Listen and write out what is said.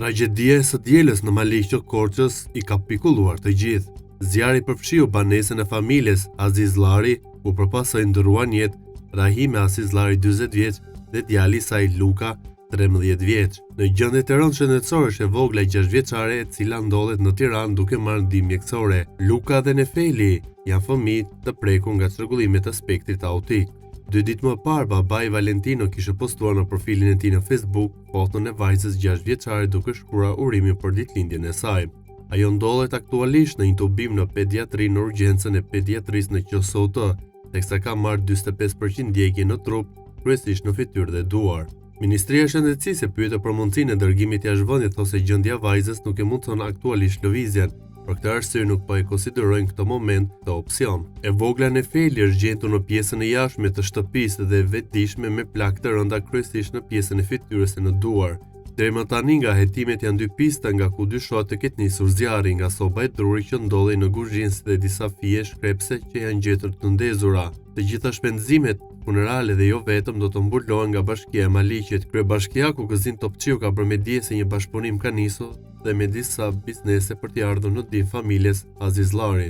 Tragjedia e së dielës në Maliq të Korçës i ka pikulluar të gjithë. Zjarri përfshiu banesën e familjes Aziz Llari, ku përpasoj ndërruan jetë Rahime Aziz Llari 40 vjeç dhe djali i saj Luka 13 vjeç. Në gjendje të rëndë shëndetësore është e vogla 6 vjeçare e cila ndodhet në Tiranë duke marrë ndihmë mjekësore. Luka dhe Nefeli janë fëmijë të prekur nga çrregullimet e spektrit autik. 2 ditë më parë, babai Valentino kishte postuar në profilin e tij në Facebook foton e vajzës 6 vjeçare duke shkruar urimin për ditëlindjen e saj. Ajo ndodhet aktualisht në intubim në pediatri në urgjencën e pediatrisë në QSOT, teksa ka marrë 45% djegje në trup, kryesisht në fytyrë dhe duar. Ministria e Shëndetësisë e pyete për mundësinë e dërgimit jashtë vendit ose gjendja e vajzës nuk e mundson aktualisht lëvizjen. Për këtë arsye nuk po e konsiderojnë këtë moment të opsion. E vogla Nefeli është gjetur në pjesën e jashtme të shtëpisë dhe vetëdijshme me plagë të rënda kryesisht në pjesën e fytyrës e në duar. Deri më tani nga hetimet janë 2 pista nga ku dyshohet të ketë nisur zjarri nga soba e drurit që ndodhej në Guzhinë dhe disa fije shkrepse që janë gjetur të ndezura. Të gjitha shpenzimet funerale dhe jo vetëm do të mbulohen nga Bashkia e Maliqit. Kryebashkiaku Gëzin Topçiu ka bërë me dije se një bashkëpunim ka nisur dhe me disa biznese për t'i ardhur në ndihmë familjes Aziz Llari.